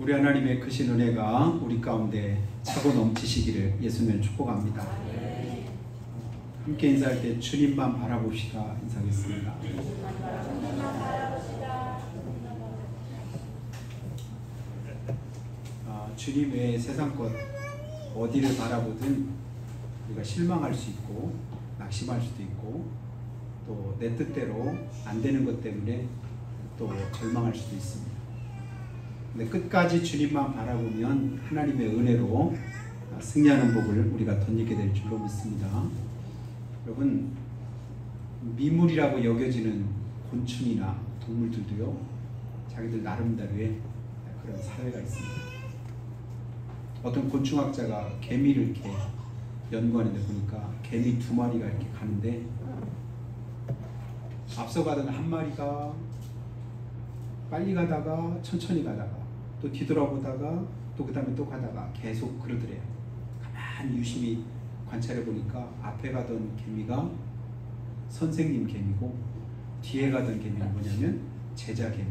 우리 하나님의 크신 은혜가 우리 가운데 차고 넘치시기를 예수님을 축복합니다. 함께 인사할 때 주님만 바라봅시다 인사하겠습니다. 주님 외에 세상 것 어디를 바라보든 우리가 실망할 수 있고 낙심할 수도 있고 또 내 뜻대로 안 되는 것 때문에 또 절망할 수도 있습니다. 근데 끝까지 주님만 바라보면 하나님의 은혜로 승리하는 복을 우리가 덧입게 될 줄로 믿습니다. 여러분, 미물이라고 여겨지는 곤충이나 동물들도요, 자기들 나름대로의 그런 사회가 있습니다. 어떤 곤충학자가 개미를 이렇게 연구하는데 보니까 개미 2마리가 이렇게 가는데 앞서가던 한 마리가 빨리 가다가 천천히 가다가 또 뒤돌아보다가 또 그 다음에 또 가다가 계속 그러더래요. 가만히 유심히 관찰해 보니까 앞에 가던 개미가 선생님 개미고 뒤에 가던 개미는 뭐냐면 제자 개미.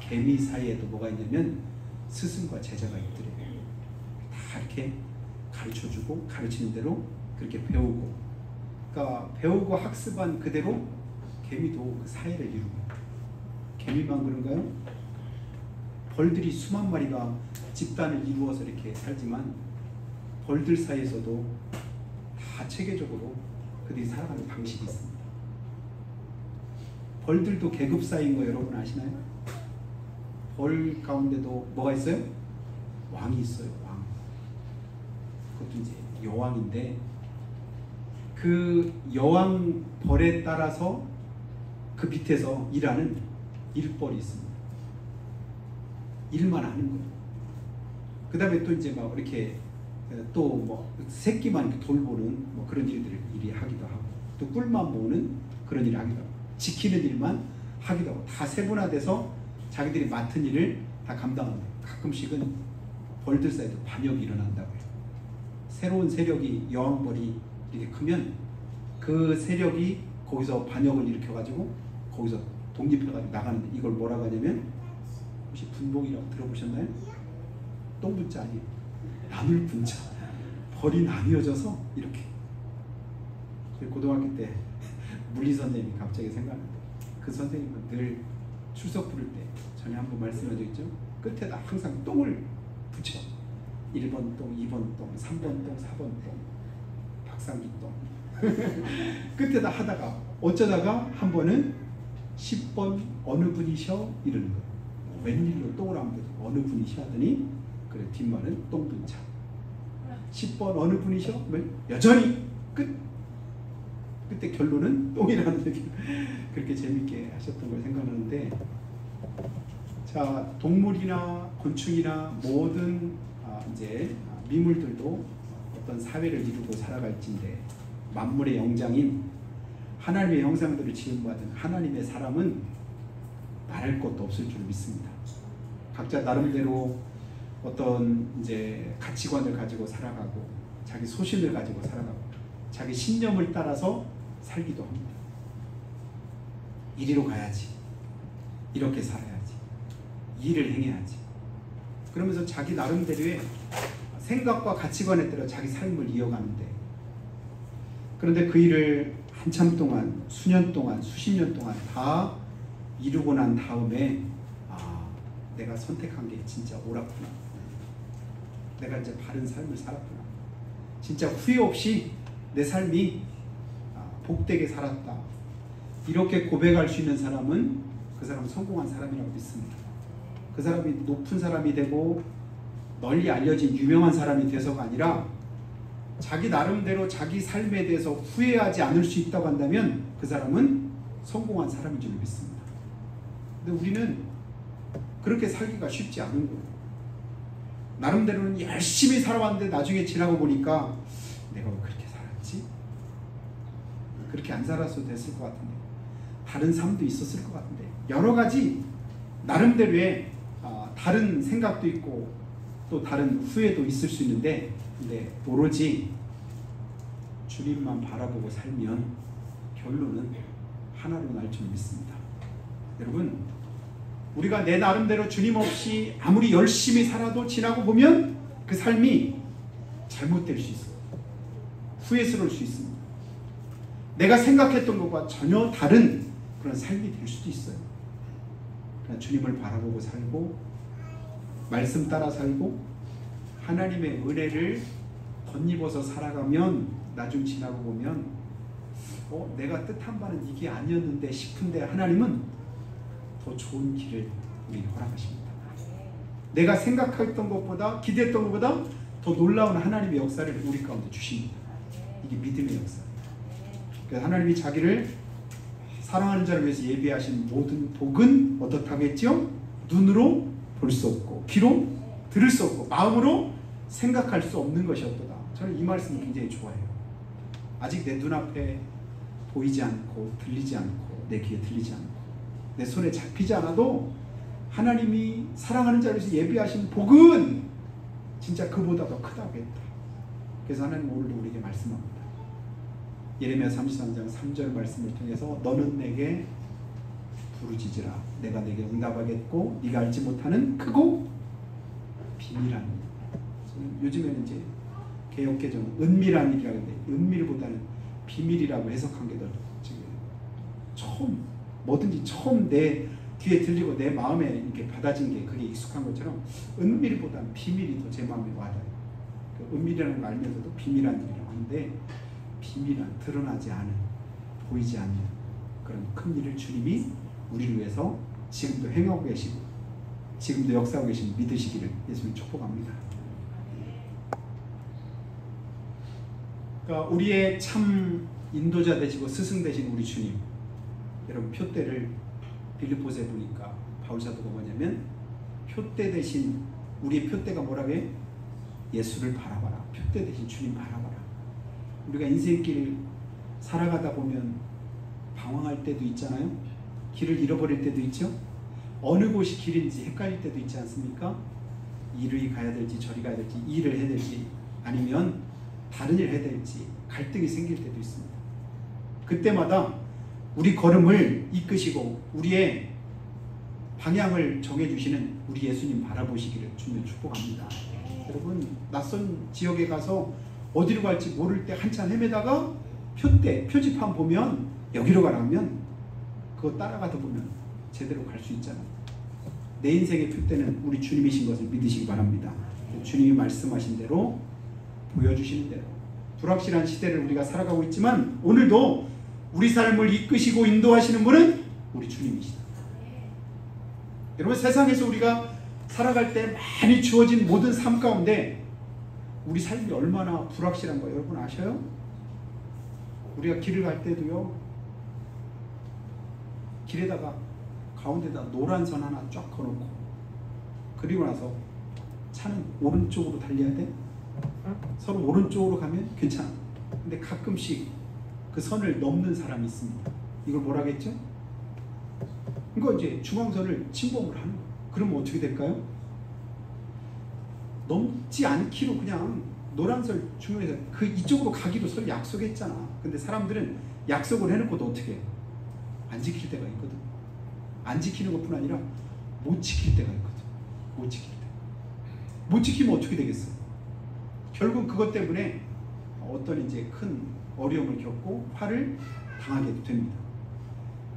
개미 사이에도 뭐가 있냐면 스승과 제자가 있더래요. 다 이렇게 가르쳐주고 가르치는 대로 그렇게 배우고, 그러니까 배우고 학습한 그대로 개미도 그 사회를 이루고. 개미만 그런가요? 벌들이 수만 마리가 집단을 이루어서 이렇게 살지만 벌들 사이에서도 다 체계적으로 그들이 살아가는 방식이 있습니다. 벌들도 계급 사이인 거 여러분 아시나요? 벌 가운데도 뭐가 있어요? 왕이 있어요. 왕. 그것도 이제 여왕인데 그 여왕 벌에 따라서 그 밑에서 일하는 일벌이 있습니다. 일만 하는 거예요. 그 다음에 또 이제 막 이렇게 또 뭐 새끼만 이렇게 돌보는 뭐 그런 일들을 일이 하기도 하고, 또 꿀만 모으는 그런 일을 하기도 하고, 지키는 일만 하기도 하고, 다 세분화돼서 자기들이 맡은 일을 다 감당합니다. 가끔씩은 벌들 사이에도 반역이 일어난다고요. 새로운 세력이 여왕벌이 이렇게 크면 그 세력이 거기서 반역을 일으켜가지고 거기서 독립해가지고 나가는데 이걸 뭐라고 하냐면, 혹시 분봉이라고 들어보셨나요? 똥분자 아니에요. 나눌 분자. 벌이 나뉘어져서 이렇게. 고등학교 때 물리 선생님이 갑자기 생각나는데, 그 선생님은 늘 출석 부를 때 전에 한번 말씀해 드렸죠. 끝에다 항상 똥을 붙여. 1번 똥, 2번 똥, 3번 똥, 4번 똥, 박상기 똥. 끝에다 하다가 어쩌다가 한 번은 10번 어느 분이셔? 이러는 거예요. 웬일로 똥을 안 붙여? 어느 분이셔? 하더니 그래 뒷말은 똥분차. 10번 어느 분이셔? 여전히 그때 결론은 똥이라는 얘기. 그렇게 재밌게 하셨던 걸 생각하는데, 자, 동물이나 곤충이나 모든 이제 미물들도 어떤 사회를 이루고 살아갈진데, 만물의 영장인 하나님의 형상들을 지음받은 하나님의 사람은 말할 것도 없을 줄 믿습니다. 각자 나름대로 어떤 이제 가치관을 가지고 살아가고, 자기 소신을 가지고 살아가고, 자기 신념을 따라서 살기도 합니다. 이리로 가야지, 이렇게 살아야지, 일을 행해야지, 그러면서 자기 나름대로의 생각과 가치관에 따라 자기 삶을 이어가는데, 그런데 그 일을 한참 동안, 수년 동안, 수십 년 동안 다 이루고 난 다음에 내가 선택한 게 진짜 옳았구나, 내가 이제 바른 삶을 살았구나, 진짜 후회 없이 내 삶이 복되게 살았다, 이렇게 고백할 수 있는 사람은 그 사람은 성공한 사람이라고 믿습니다. 그 사람이 높은 사람이 되고 널리 알려진 유명한 사람이 돼서가 아니라 자기 나름대로 자기 삶에 대해서 후회하지 않을 수 있다고 한다면 그 사람은 성공한 사람인 줄 믿습니다. 근데 우리는 그렇게 살기가 쉽지 않은 거예요. 나름대로는 열심히 살아왔는데 나중에 지나고 보니까 내가 왜 그렇게 살았지? 그렇게 안 살았어도 됐을 것 같은데, 다른 삶도 있었을 것 같은데, 여러 가지 나름대로의 다른 생각도 있고 또 다른 후회도 있을 수 있는데, 근데 오로지 주님만 바라보고 살면 결론은 하나로 날 줄 믿습니다. 여러분, 우리가 내 나름대로 주님 없이 아무리 열심히 살아도 지나고 보면 그 삶이 잘못될 수 있어요. 후회스러울 수 있습니다. 내가 생각했던 것과 전혀 다른 그런 삶이 될 수도 있어요. 그러나 주님을 바라보고 살고 말씀 따라 살고 하나님의 은혜를 덧입어서 살아가면 나중 지나고 보면 내가 뜻한 바는 이게 아니었는데 싶은데 하나님은 더 좋은 길을 우리에게 허락하십니다. 내가 생각했던 것보다 기대했던 것보다 더 놀라운 하나님의 역사를 우리 가운데 주십니다. 이게 믿음의 역사. 그래서 하나님이 자기를 사랑하는 자를 위해서 예비하신 모든 복은 어떻다겠죠? 눈으로 볼 수 없고 귀로 들을 수 없고 마음으로 생각할 수 없는 것이었도다. 저는 이 말씀을 굉장히 좋아해요. 아직 내 눈앞에 보이지 않고 들리지 않고 내 귀에 들리지 않고 내 손에 잡히지 않아도 하나님이 사랑하는 자를 위해서 예비하신 복은 진짜 그보다 더 크다겠다. 그래서 하나님 오늘도 우리에게 말씀합니다. 예레미야 33장 3절 말씀을 통해서 너는 내게 부르짖으라. 내가 내게 응답하겠고 네가 알지 못하는 크고 비밀한 일. 요즘에는 이제 개역개정은 은밀한 일이라고 하는데 은밀보다는 비밀이라고 해석한 게 더 처음 뭐든지 처음 내 귀에 들리고 내 마음에 이렇게 받아진 게 그게 익숙한 것처럼 은밀보다는 비밀이 더 제 마음에 와닿아요. 그 은밀이라는 걸 알면서도 비밀한 일이라고 하는데 비밀한 드러나지 않은 보이지 않는 그런 큰 일을 주님이 우리를 위해서 지금도 행하고 계시고 지금도 역사하고 계신 믿으시기를 예수님 축복합니다. 그러니까 우리의 참 인도자 되시고 스승 되신 우리 주님, 여러분 표대를 빌립보서에 보니까 바울 사도가 뭐냐면 표대 대신 우리의 표대가 뭐라고 해? 예수를 바라봐라. 표대 대신 주님 바라봐라. 우리가 인생길 살아가다 보면 방황할 때도 있잖아요. 길을 잃어버릴 때도 있죠. 어느 곳이 길인지 헷갈릴 때도 있지 않습니까? 이리 가야 될지 저리 가야 될지 이 일을 해야 될지 아니면 다른 일을 해야 될지 갈등이 생길 때도 있습니다. 그때마다 우리 걸음을 이끄시고 우리의 방향을 정해주시는 우리 예수님 바라보시기를 주님 축복합니다. 여러분 낯선 지역에 가서 어디로 갈지 모를 때 한참 헤매다가 표지판 보면 여기로 가라면 그거 따라가다 보면 제대로 갈 수 있잖아요. 내 인생의 표대는 우리 주님이신 것을 믿으시기 바랍니다. 주님이 말씀하신 대로 보여주시는 대로 불확실한 시대를 우리가 살아가고 있지만 오늘도 우리 삶을 이끄시고 인도하시는 분은 우리 주님이시다. 여러분 세상에서 우리가 살아갈 때 많이 주어진 모든 삶 가운데 우리 삶이 얼마나 불확실한 거 여러분 아셔요? 우리가 길을 갈 때도요 길에다가 가운데다 노란 선 하나 쫙 그어놓고 그리고 나서 차는 오른쪽으로 달려야 돼? 서로 오른쪽으로 가면 괜찮아. 근데 가끔씩 그 선을 넘는 사람이 있습니다. 이걸 뭐라겠죠? 이거 이제 중앙선을 침범을 하는 거예요. 그러면 어떻게 될까요? 넘지 않기로 그냥 노란선 중앙에서 그 이쪽으로 가기로 서로 약속했잖아. 근데 사람들은 약속을 해놓고도 어떻게 해요? 안 지킬 때가 있거든. 안 지키는 것뿐 아니라 못 지킬 때가 있거든. 못 지킬 때. 못 지키면 어떻게 되겠어요? 결국 그것 때문에 어떤 이제 큰 어려움을 겪고 화를 당하게 됩니다.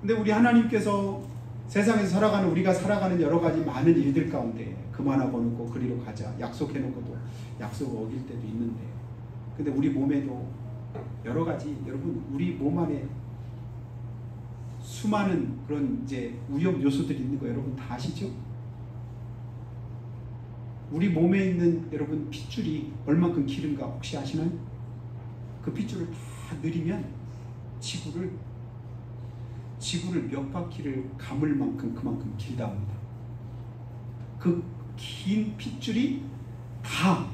근데 우리 하나님께서 세상에서 살아가는 우리가 살아가는 여러 가지 많은 일들 가운데 그만하고 놓고 그리로 가자 약속해놓고도 약속을 어길 때도 있는데 근데 우리 몸에도 여러 가지 여러분 우리 몸 안에 수많은 그런 이제 위험 요소들이 있는 거 여러분 다 아시죠? 우리 몸에 있는 여러분 핏줄이 얼만큼 기른가 혹시 아시나요? 그 핏줄을 다 늘리면 지구를 몇 바퀴를 감을 만큼 그만큼 길다 합니다. 그 긴 핏줄이 다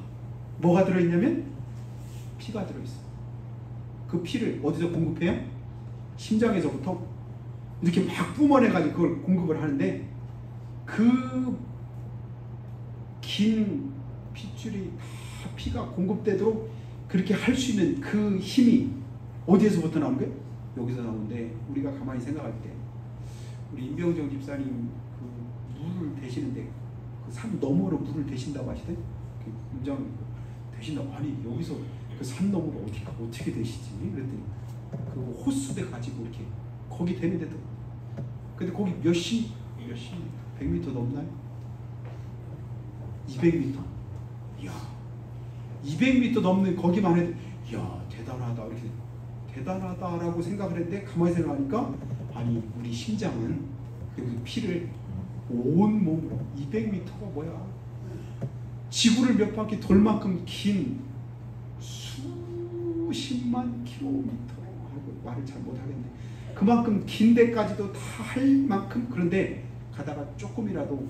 뭐가 들어있냐면 피가 들어있어요. 그 피를 어디서 공급해요? 심장에서부터 이렇게 막 뿜어내가지고 그걸 공급을 하는데 그 긴 핏줄이 다 피가 공급되도록 그렇게 할 수 있는 그 힘이 어디에서부터 나오는 거예요? 여기서 나오는데 우리가 가만히 생각할 때 우리 임병정 집사님 그 물을 대시는데 그 산 너머로 물을 대신다고 하시대. 굉장히 대신다고. 아니 여기서 그 산 너머로 어떻게 대시지? 그랬더니 그 호수대 가지고 이렇게 거기 되는데도. 근데 거기 몇시 100m 넘나요? 200m. 이야, 200m 넘는 거기만 해도 이야 대단하다 이렇게 대단하다라고 생각을 했는데 가만히 생각하니까 아니 우리 심장은 여기 피를 온 몸으로 200m가 뭐야? 지구를 몇 바퀴 돌 만큼 긴 수십만 킬로미터 하고 말을 잘 못하겠네. 그만큼 긴 데까지도 다 할 만큼. 그런데 가다가 조금이라도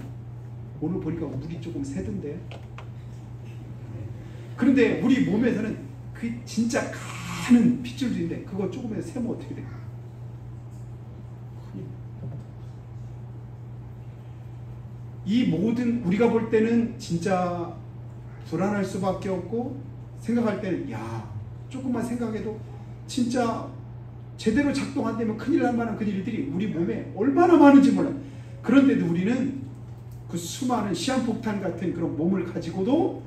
오늘 보니까 물이 조금 새던데. 그런데 우리 몸에서는 그 진짜 가는 핏줄들인데 그거 조금이라도 새면 어떻게 돼? 이 모든 우리가 볼 때는 진짜 불안할 수밖에 없고 생각할 때는 야 조금만 생각해도 진짜 제대로 작동 안 되면 큰일 날 만한 그 일들이 우리 몸에 얼마나 많은지 몰라. 그런데도 우리는 그 수많은 시한폭탄 같은 그런 몸을 가지고도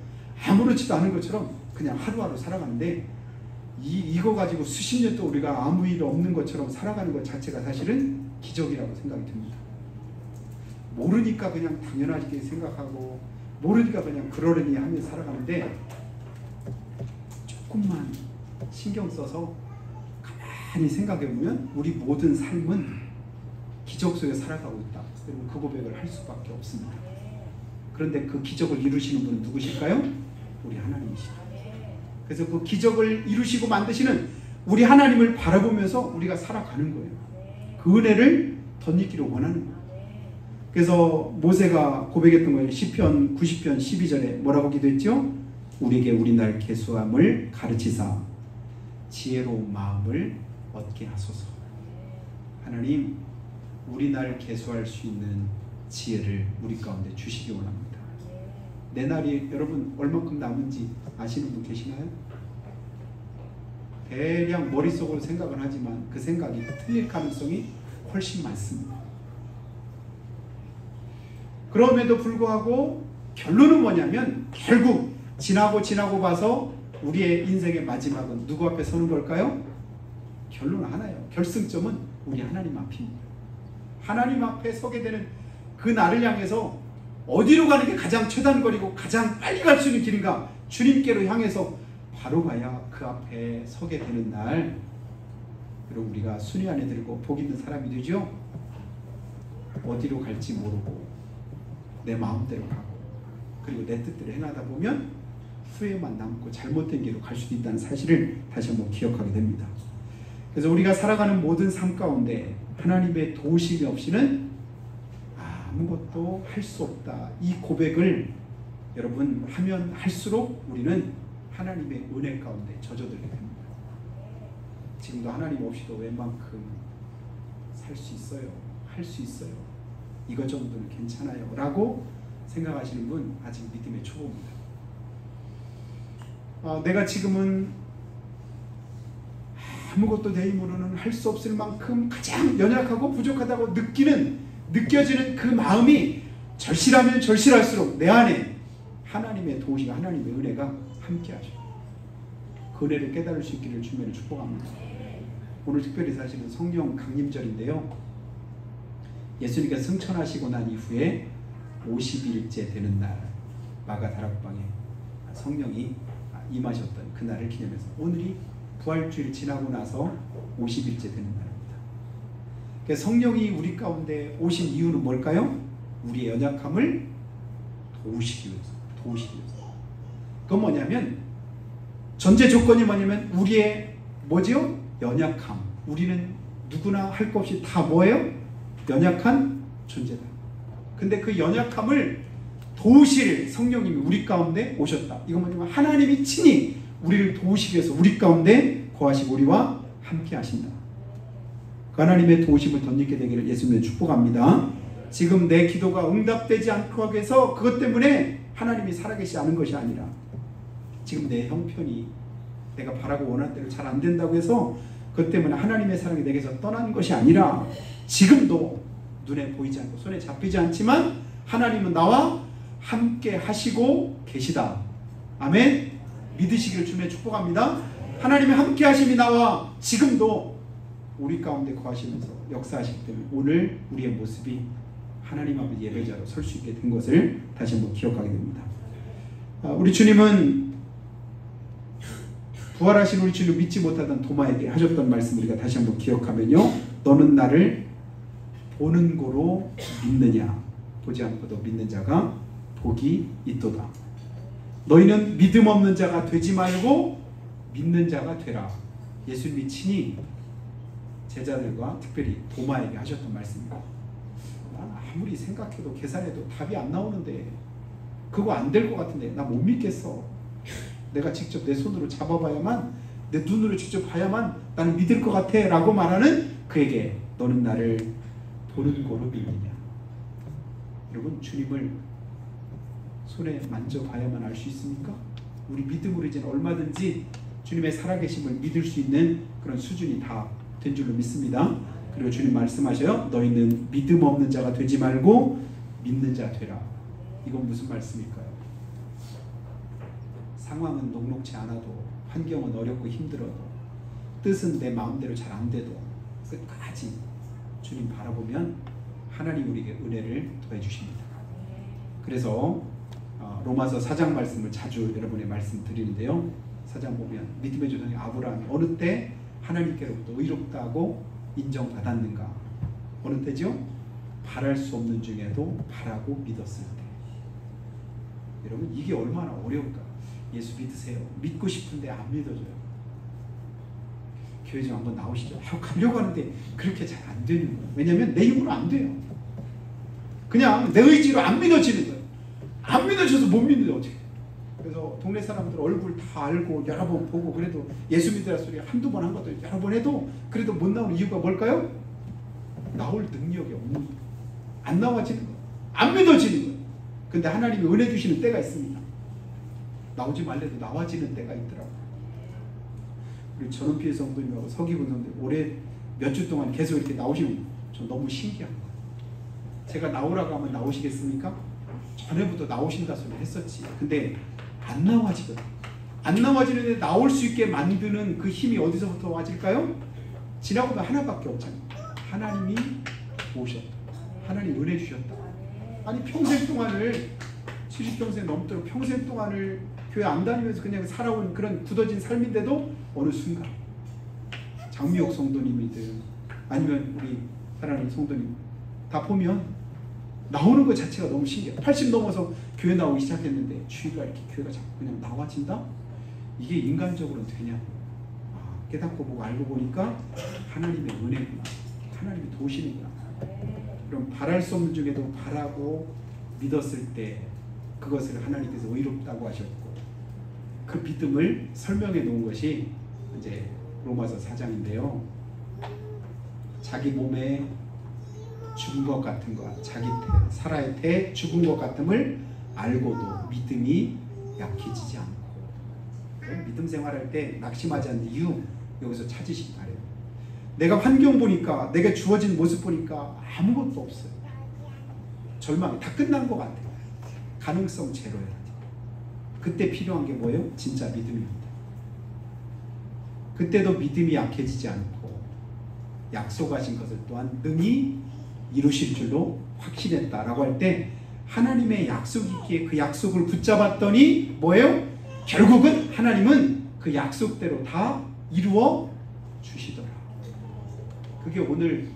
아무렇지도 않은 것처럼 그냥 하루하루 살아가는데 이거 가지고 수십 년 동안 우리가 아무 일 없는 것처럼 살아가는 것 자체가 사실은 기적이라고 생각이 듭니다. 모르니까 그냥 당연하게 생각하고 모르니까 그냥 그러려니 하며 살아가는데 조금만 신경 써서 가만히 생각해보면 우리 모든 삶은 기적 속에 살아가고 있다. 여러분 그 고백을 할 수밖에 없습니다. 그런데 그 기적을 이루시는 분은 누구실까요? 우리 하나님이시죠. 그래서 그 기적을 이루시고 만드시는 우리 하나님을 바라보면서 우리가 살아가는 거예요. 그 은혜를 덧입기를 원하는 거예요. 그래서 모세가 고백했던 거예요. 시편 90편 12절에 뭐라고 기도했죠? 우리에게 우리날 계수함을 가르치사 지혜로운 마음을 얻게 하소서. 하나님 우리날 계수할 수 있는 지혜를 우리 가운데 주시기 원합니다. 내 날이 여러분 얼마큼 남은지 아시는 분 계시나요? 대략 머릿속으로 생각은 하지만 그 생각이 틀릴 가능성이 훨씬 많습니다. 그럼에도 불구하고 결론은 뭐냐면 결국 지나고 봐서 우리의 인생의 마지막은 누구 앞에 서는 걸까요? 결론은 하나예요. 결승점은 우리 하나님 앞입니다. 하나님 앞에 서게 되는 그 날을 향해서 어디로 가는 게 가장 최단거리고 가장 빨리 갈 수 있는 길인가? 주님께로 향해서 바로 가야 그 앞에 서게 되는 날, 여러분 우리가 순위 안에 들고 복 있는 사람이 되죠. 어디로 갈지 모르고 내 마음대로 가고 그리고 내 뜻대로 행하다 보면 후회만 남고 잘못된 길로 갈 수도 있다는 사실을 다시 한번 기억하게 됩니다. 그래서 우리가 살아가는 모든 삶 가운데 하나님의 도우심이 없이는 아무것도 할 수 없다. 이 고백을 여러분 하면 할수록 우리는 하나님의 은혜 가운데 젖어들게 됩니다. 지금도 하나님 없이도 웬만큼 살 수 있어요. 할 수 있어요. 이것 정도는 괜찮아요. 라고 생각하시는 분 아직 믿음의 초보입니다. 내가 지금은 아무것도 내 힘으로는 할 수 없을 만큼 가장 연약하고 부족하다고 느껴지는 그 마음이 절실하면 절실할수록 내 안에 하나님의 도우심과 하나님의 은혜가 함께하죠. 그 은혜를 깨달을 수 있기를 주님을 축복합니다. 오늘 특별히 사실은 성령 강림절인데요. 예수님께서 승천하시고 난 이후에 50일째 되는 날 마가다락방에 성령이 임하셨던 그날을 기념해서 오늘이 부활주일 지나고 나서 50일째 되는 날입니다. 그래서 성령이 우리 가운데 오신 이유는 뭘까요? 우리의 연약함을 도우시기 위해서. 그건 뭐냐면 전제 조건이 뭐냐면 우리의 뭐지요? 연약함. 우리는 누구나 할 것 없이 다 뭐예요? 연약한 존재다. 근데 그 연약함을 도우실 성령님이 우리 가운데 오셨다. 이건 뭐냐면 하나님이 친히 우리를 도우시기 위해서 우리 가운데 거하시고 우리와 함께 하신다. 그 하나님의 도우심을 덧입게 되기를 예수님의 축복합니다. 지금 내 기도가 응답되지 않고 하기 위해서 그것 때문에 하나님이 살아계시지 않은 것이 아니라 지금 내 형편이 내가 바라고 원하는 대로 잘 안 된다고 해서 그것 때문에 하나님의 사랑이 내게서 떠나는 것이 아니라 지금도 눈에 보이지 않고 손에 잡히지 않지만 하나님은 나와 함께 하시고 계시다. 아멘. 믿으시기를 주님의 축복합니다. 하나님의 함께 하심이 나와 지금도 우리 가운데 거하시면서 역사하시기 때문에 오늘 우리의 모습이 하나님 앞에 예배자로 설 수 있게 된 것을 다시 한번 기억하게 됩니다. 우리 주님은 부활하신 우리 주님을 믿지 못하던 도마에게 하셨던 말씀 우리가 다시 한번 기억하면요, 너는 나를 보는 고로 믿느냐? 보지 않고도 믿는 자가 복이 있도다. 너희는 믿음 없는 자가 되지 말고 믿는 자가 되라. 예수님이 친히 제자들과 특별히 도마에게 하셨던 말씀입니다. 난 아무리 생각해도 계산해도 답이 안 나오는데, 그거 안 될 것 같은데 나 못 믿겠어. 내가 직접 내 손으로 잡아봐야만, 내 눈으로 직접 봐야만 나는 믿을 것 같아 라고 말하는 그에게 너는 나를 보는 고로 믿느냐? 여러분, 주님을 손에 만져봐야만 알 수 있습니까? 우리 믿음으로 이제 얼마든지 주님의 살아계심을 믿을 수 있는 그런 수준이 다 된 줄로 믿습니다. 그리고 주님 말씀하셔요. 너희는 믿음 없는 자가 되지 말고 믿는 자 되라. 이건 무슨 말씀일까요? 상황은 녹록지 않아도, 환경은 어렵고 힘들어도, 뜻은 내 마음대로 잘 안 돼도 끝까지 주님 바라보면 하나님 우리에게 은혜를 더해 주십니다. 그래서 로마서 4장 말씀을 자주 여러분의 말씀 드리는데요, 4장 보면 믿음의 조상이 아브라함이 어느 때 하나님께로부터 의롭다고 인정받았는가? 어느 때죠? 바랄 수 없는 중에도 바라고 믿었을 때. 여러분, 이게 얼마나 어려울까? 예수 믿으세요. 믿고 싶은데 안 믿어져요. 교회 좀 한번 나오시죠. 가려고 하는데 그렇게 잘 안 되는 거예요. 왜냐하면 내 힘으로 안 돼요. 그냥 내 의지로 안 믿어지는 거예요. 안 믿어져서 못 믿는데 어떻게? 그래서 동네 사람들 얼굴 다 알고 여러 번 보고, 그래도 예수 믿으라 소리 한두 번 한 것도 여러 번 해도 그래도 못 나오는 이유가 뭘까요? 나올 능력이 없는 거예요. 안 나와지는 거예요. 안 믿어지는 거예요. 근데 하나님이 은혜 주시는 때가 있습니다. 나오지 말래도 나와지는 때가 있더라고요. 우리 전원필 성도님하고 서기훈 성도님 올해 몇 주 동안 계속 이렇게 나오시면 저 너무 신기한 거예요. 제가 나오라고 하면 나오시겠습니까? 전에부터 나오신다 소리 했었지. 근데 안 나와지거든. 안 나와지는데 나올 수 있게 만드는 그 힘이 어디서부터 와질까요? 지나고 보면 하나밖에 없잖아요. 하나님이 오셨다. 하나님 은혜 주셨다. 아니, 평생 동안을 70평생 넘도록 평생 동안을 교회 안 다니면서 그냥 살아온 그런 굳어진 삶인데도 어느 순간 장미옥 성도님이든 아니면 우리 사랑하는 성도님 다 보면 나오는 것 자체가 너무 신기해요. 80 넘어서 교회 나오기 시작했는데 주위가 이렇게 교회가 자꾸 그냥 나와진다? 이게 인간적으로는 되냐? 깨닫고 보고 알고 보니까 하나님의 은혜구나. 하나님이 도우시는구나. 그럼 바랄 수 없는 중에도 바라고 믿었을 때 그것을 하나님께서 의롭다고 하셨고, 그 믿음을 설명해 놓은 것이 이제 로마서 4장인데요. 자기 몸에 죽은 것 같은 것, 자기 살아야 돼 죽은 것 같음을 알고도 믿음이 약해지지 않고, 믿음 생활할 때 낙심하지 않는 이유 여기서 찾으시기 바래요. 내가 환경 보니까, 내가 주어진 모습 보니까 아무것도 없어요. 절망이 다 끝난 것 같아요. 가능성 제로야. 그때 필요한 게 뭐예요? 진짜 믿음입니다. 그때도 믿음이 약해지지 않고 약속하신 것을 또한 능히 이루실 줄로 확신했다라고 할 때, 하나님의 약속이 있기에 그 약속을 붙잡았더니 뭐예요? 결국은 하나님은 그 약속대로 다 이루어 주시더라. 그게 오늘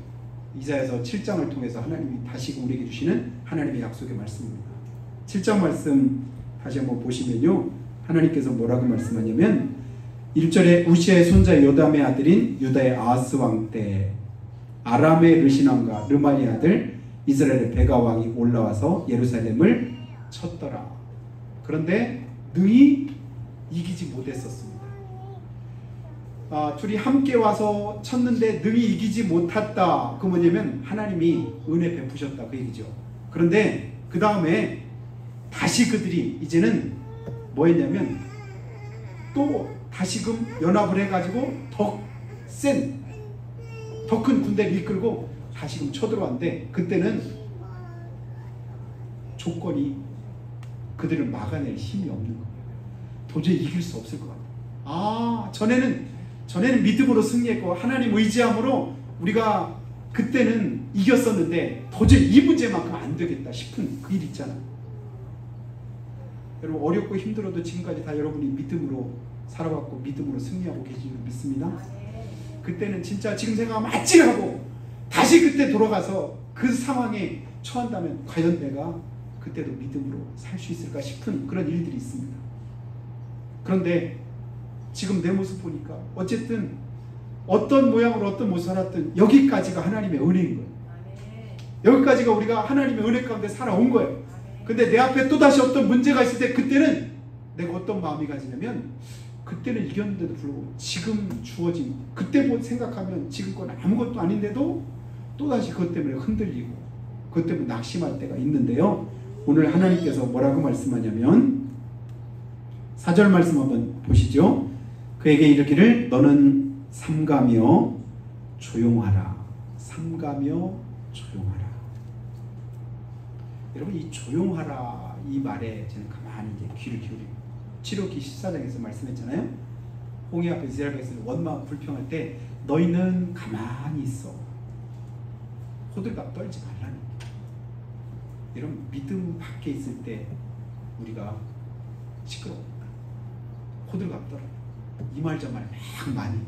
이사야서 7장을 통해서 하나님이 다시 우리에게 주시는 하나님의 약속의 말씀입니다. 7장 말씀 다시 한번 보시면요, 하나님께서 뭐라고 말씀하냐면 1절에 우시아의 손자 요담의 아들인 유다의 아하스 왕 때 아람의 르신왕과 르마리 아들 이스라엘의 베가 왕이 올라와서 예루살렘을 쳤더라. 그런데 능히 이기지 못했었습니다. 둘이 함께 와서 쳤는데 능히 이기지 못했다. 그 뭐냐면 하나님이 은혜 베푸셨다 그 얘기죠. 그런데 그 다음에 다시 그들이 이제는 뭐 했냐면 또 다시금 연합을 해가지고 더 큰 군대를 이끌고 다시금 쳐들어왔는데, 그때는 조건이 그들을 막아낼 힘이 없는 거예요. 도저히 이길 수 없을 것 같아요. 전에는 믿음으로 승리했고 하나님 의지함으로 우리가 그때는 이겼었는데 도저히 이 문제만큼 안 되겠다 싶은 그 일 있잖아요. 여러분 어렵고 힘들어도 지금까지 다 여러분이 믿음으로 살아왔고 믿음으로 승리하고 계신 줄 믿습니다. 그때는 진짜 지금 생각하면 아찔하고 다시 그때 돌아가서 그 상황에 처한다면 과연 내가 그때도 믿음으로 살 수 있을까 싶은 그런 일들이 있습니다. 그런데 지금 내 모습 보니까 어쨌든 어떤 모양으로 어떤 모습 살았든 여기까지가 하나님의 은혜인 거예요. 여기까지가 우리가 하나님의 은혜 가운데 살아온 거예요. 근데 내 앞에 또다시 어떤 문제가 있을 때 그때는 내가 어떤 마음이 가지냐면 그때는 이겼는데도 불구하고 지금 주어진 그때 생각하면 지금 건 아무것도 아닌데도 또다시 그것 때문에 흔들리고 그것 때문에 낙심할 때가 있는데요. 오늘 하나님께서 뭐라고 말씀하냐면 4절 말씀 한번 보시죠. 그에게 이르기를 너는 삼가며 조용하라. 삼가며 조용하라. 여러분 이 조용하라 이 말에 저는 가만히 이제 귀를 기울이고 치료기 14장에서 말씀했잖아요. 홍해 앞에 이스라엘 백성이 원망 불평할 때 너희는 가만히 있어. 호들갑 떨지 말라는 거예요. 여러분 믿음 밖에 있을 때 우리가 시끄러워요. 호들갑 떨어요. 이 말 저 말 막 많이.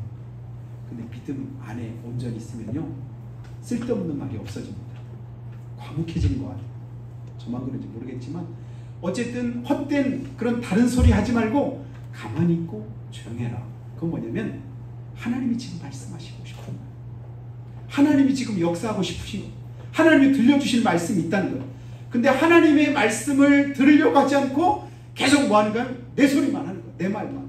근데 믿음 안에 온전히 있으면요 쓸데없는 말이 없어집니다. 과묵해지는 것 같아요. 저만 그런지 모르겠지만 어쨌든 헛된 그런 다른 소리 하지 말고 가만히 있고 조용해라. 그건 뭐냐면 하나님이 지금 말씀하시고 싶은 거예요. 하나님이 지금 역사하고 싶으신 거예요. 하나님이 들려주실 말씀이 있다는 거예요. 근데 하나님의 말씀을 들으려고 하지 않고 계속 뭐 하는가요? 내 소리만 하는 거예요. 내 말만.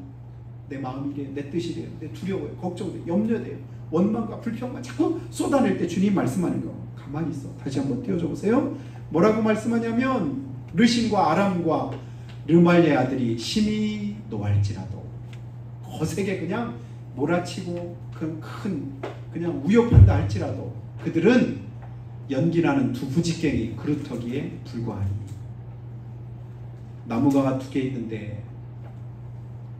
내 마음이래요. 내 뜻이래요. 내 두려워요. 걱정돼요. 염려돼요. 원망과 불평만 자꾸 쏟아낼 때 주님 말씀하는 거. 가만히 있어. 다시 한번 띄워줘 보세요. 뭐라고 말씀하냐면 르신과 아람과 르말리의 아들이 심히 노할지라도 거세게 그냥 몰아치고 큰 그냥 위협한다 할지라도 그들은 연기나는 두 부직갱이 그루터기에 불과하니. 나무가 2개 있는데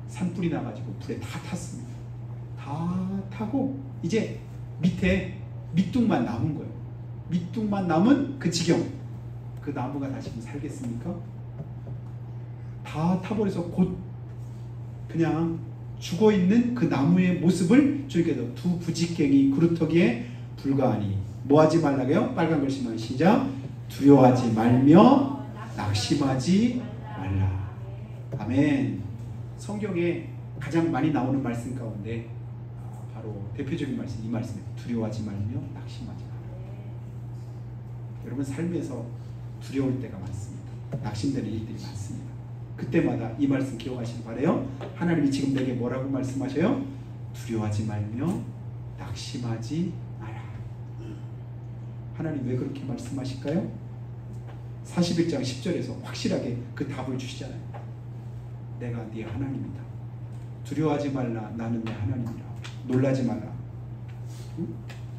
산불이 나가지고 불에 다 탔습니다. 다 타고 이제 밑에 밑둥만 남은 거예요. 밑둥만 남은 그 지경. 그 나무가 다시 살겠습니까? 다 타버려서 곧 그냥 죽어있는 그 나무의 모습을 주님께서 두 부직갱이 그루터기에 불과하니. 뭐하지 말라고요? 빨간 글씨만 시작. 두려워하지 말며 낙심하지 말라. 아멘. 성경에 가장 많이 나오는 말씀 가운데 바로 대표적인 말씀 이 말씀이에요. 두려워하지 말며 낙심하지 말라. 여러분 삶에서 두려울 때가 많습니다. 낙심되는 일들이 많습니다. 그때마다 이 말씀 기억하시기 바라요. 하나님이 지금 내게 뭐라고 말씀하셔요? 두려워하지 말며 낙심하지 마라. 하나님 왜 그렇게 말씀하실까요? 41장 10절에서 확실하게 그 답을 주시잖아요. 내가 네 하나님이다. 두려워하지 말라. 나는 내 하나님이라. 놀라지 말라. 응?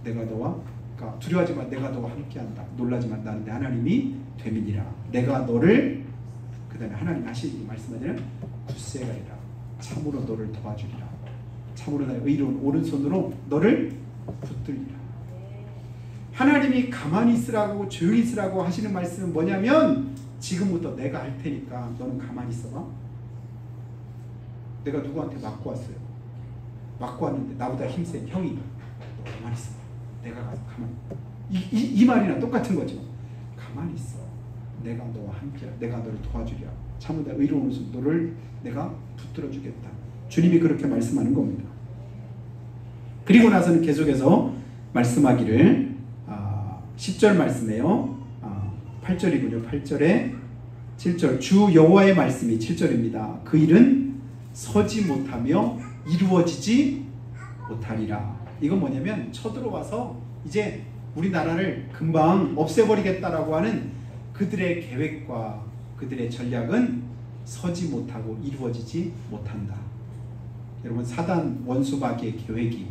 내가 너와 그러니까 두려워하지 마. 내가 너와 함께한다. 놀라지 마. 나는 내 하나님이 됨이니라. 내가 너를 그 다음에 하나님 하시기 말씀하자면 굳세 가리라. 참으로 너를 도와주리라. 참으로 나의 의로운 오른손으로 너를 붙들리라. 하나님이 가만히 있으라고 조용히 있으라고 하시는 말씀은 뭐냐면 지금부터 내가 할 테니까 너는 가만히 있어봐. 내가 누구한테 맞고 왔어요. 맞고 왔는데 나보다 힘센 형이 너 가만히 있어. 내가 가서 가만히. 이 말이나 똑같은 거죠. 가만히 있어. 내가 너와 함께, 내가 너를 도와주리라. 참으다 의로운 손 너를 내가 붙들어 주겠다. 주님이 그렇게 말씀하는 겁니다. 그리고 나서는 계속해서 말씀하기를 10절 말씀이에요. 8절이군요. 8절에 7절 주 여호와의 말씀이 7절입니다. 그 일은 서지 못하며 이루어지지 못하리라. 이건 뭐냐면 쳐들어와서 이제 우리나라를 금방 없애버리겠다라고 하는 그들의 계획과 그들의 전략은 서지 못하고 이루어지지 못한다. 여러분 사단 원수마귀의 계획이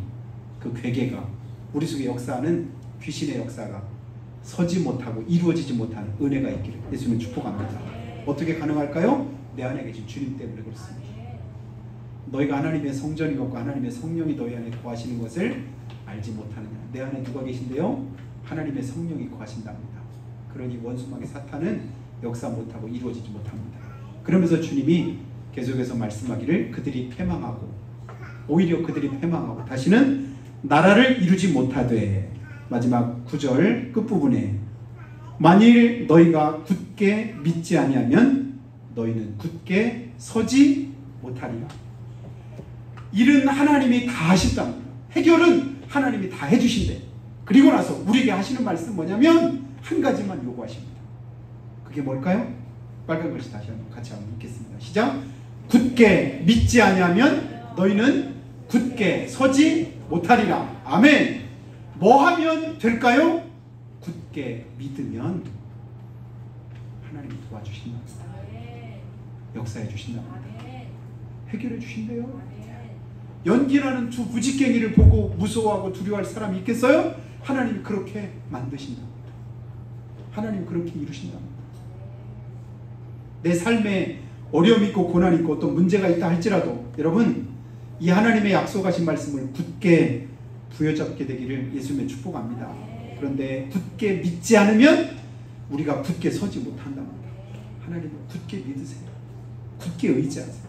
그 괴계가 우리 속에 역사하는 귀신의 역사가 서지 못하고 이루어지지 못하는 은혜가 있기를 예수님 축복합니다. 어떻게 가능할까요? 내 안에 계신 주님 때문에 그렇습니다. 너희가 하나님의 성전이고 하나님의 성령이 너희 안에 거하시는 것을 알지 못하느냐. 내 안에 누가 계신데요? 하나님의 성령이 거하신답니다. 그러니 원수마귀 사탄은 역사 못하고 이루어지지 못합니다. 그러면서 주님이 계속해서 말씀하기를 그들이 패망하고 오히려 그들이 패망하고 다시는 나라를 이루지 못하되 마지막 9절 끝부분에 만일 너희가 굳게 믿지 아니하면 너희는 굳게 서지 못하리라. 일은 하나님이 다 하신답니다. 해결은 하나님이 다 해주신대. 그리고 나서 우리에게 하시는 말씀 뭐냐면 한 가지만 요구하십니다. 그게 뭘까요? 빨간 글씨 다시 한번 같이 한번 읽겠습니다. 시작. 굳게 믿지 아니하면 너희는 굳게 서지 못하리라. 아멘. 뭐 하면 될까요? 굳게 믿으면 하나님이 도와주신다. 역사해 주신답니다. 해결해 주신대요. 연기라는 두 부직갱이를 보고 무서워하고 두려워할 사람이 있겠어요? 하나님이 그렇게 만드신답니다. 하나님 그렇게 이루신답니다. 내 삶에 어려움이 있고 고난이 있고 또 문제가 있다 할지라도 여러분 이 하나님의 약속하신 말씀을 굳게 부여잡게 되기를 예수님의 축복합니다. 그런데 굳게 믿지 않으면 우리가 굳게 서지 못한답니다. 하나님을 굳게 믿으세요. 굳게 의지하세요.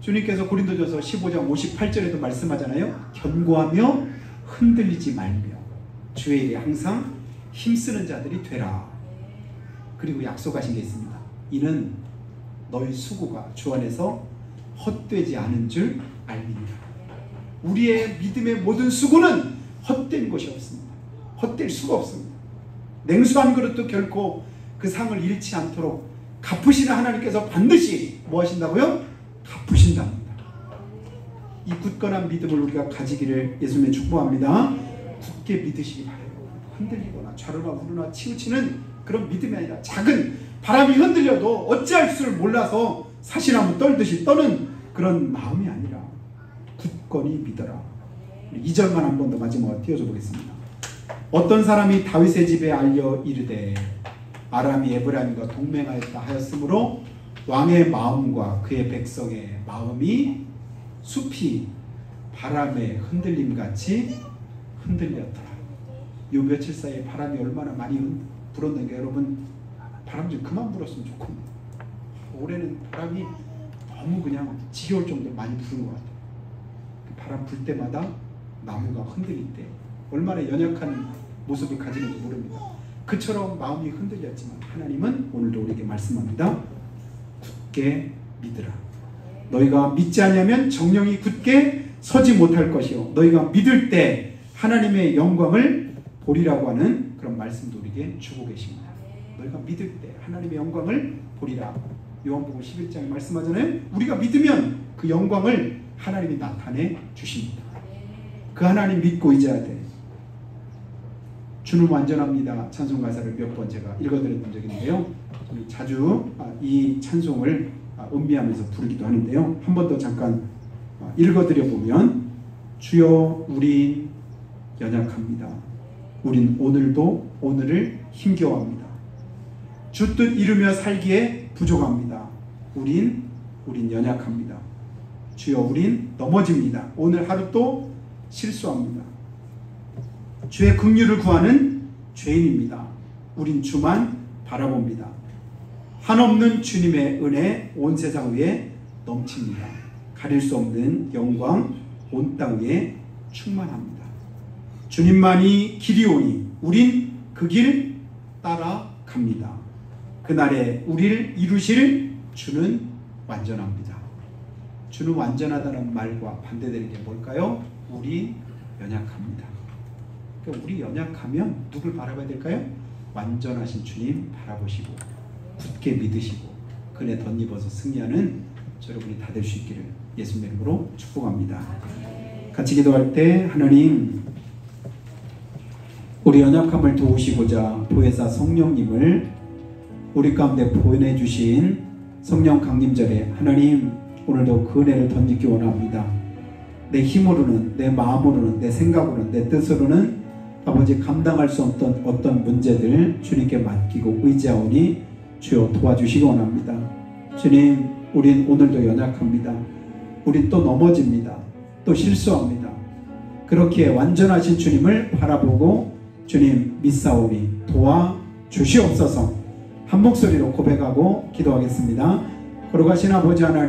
주님께서 고린도전서 15장 58절에도 말씀하잖아요. 견고하며 흔들리지 말며 주의 일에 항상 힘쓰는 자들이 되라. 그리고 약속하신 게 있습니다. 이는 너희 수고가 주 안에서 헛되지 않은 줄 알미니라. 우리의 믿음의 모든 수고는 헛된 것이 없습니다. 헛될 수가 없습니다. 냉수 한 그릇도 결코 그 상을 잃지 않도록 갚으시는 하나님께서 반드시 뭐 하신다고요? 갚으신답니다. 이 굳건한 믿음을 우리가 가지기를 예수님의 축복합니다. 굳게 믿으시기 바라요. 흔들리거나 좌로나 우로나 치우치는 그런 믿음이 아니라 작은 바람이 흔들려도 어찌할 수를 몰라서 사시나무 떨듯이 떠는 그런 마음이 아니라 굳건히 믿어라. 2절만 한 번 더 마지막으로 띄워줘 보겠습니다. 어떤 사람이 다윗의 집에 알려 이르되 아람이 에브라임과 동맹하였다 하였으므로 왕의 마음과 그의 백성의 마음이 숲이 바람에 흔들림같이 흔들렸더라. 요 며칠 사이에 바람이 얼마나 많이 불었는가. 여러분 바람 좀 그만 불었으면 좋겠네요. 올해는 바람이 너무 그냥 지겨울 정도로 많이 부는 것 같아요. 바람 불 때마다 나무가 흔들릴 때 얼마나 연약한 모습을 가지는지 모릅니다. 그처럼 마음이 흔들렸지만 하나님은 오늘도 우리에게 말씀합니다. 굳게 믿으라. 너희가 믿지 않으면 정령이 굳게 서지 못할 것이요 너희가 믿을 때 하나님의 영광을 보리라고 하는 그런 말씀도 우리에게 주고 계십니다. 너희가 믿을 때 하나님의 영광을 보리라. 요한복음 11장에 말씀하잖아요. 우리가 믿으면 그 영광을 하나님이 나타내 주십니다. 그 하나님 믿고 의지해야 돼. 주는 완전합니다. 찬송 가사를 몇 번 제가 읽어드렸던 적이 있는데요. 자주 이 찬송을 음미하면서 부르기도 하는데요. 한 번 더 잠깐 읽어드려 보면 주여 우린 연약합니다. 우린 오늘도 오늘을 힘겨워합니다. 주 뜻 이루며 살기에 부족합니다. 우린 연약합니다. 주여 우린 넘어집니다. 오늘 하루 또 실수합니다. 주의 긍휼을 구하는 죄인입니다. 우린 주만 바라봅니다. 한없는 주님의 은혜 온 세상 위에 넘칩니다. 가릴 수 없는 영광 온 땅 위에 충만합니다. 주님만이 길이오니 우린 그 길 따라갑니다. 그날에 우리를 이루실 주는 완전합니다. 주는 완전하다는 말과 반대되는 게 뭘까요? 우리 연약합니다. 그러니까 우리 연약하면 누굴 바라봐야 될까요? 완전하신 주님 바라보시고 굳게 믿으시고 그네 덧입어서 승리하는 여러분이 다 될 수 있기를 예수님의 이름으로 축복합니다. 같이 기도할 때 하나님 우리 연약함을 도우시고자 보혜사 성령님을 우리 가운데 보내주신 성령 강림절에 하나님 오늘도 그 은혜를 덧입기 원합니다. 내 힘으로는 내 마음으로는 내 생각으로는 내 뜻으로는 아버지 감당할 수 없던 어떤 문제들 주님께 맡기고 의지하오니 주여 도와주시기 원합니다. 주님, 우린 오늘도 연약합니다. 우린 또 넘어집니다. 또 실수합니다. 그렇기에 완전하신 주님을 바라보고 주님 믿사오니 도와주시옵소서. 한 목소리로 고백하고 기도하겠습니다. 거룩하신 아버지 하나님,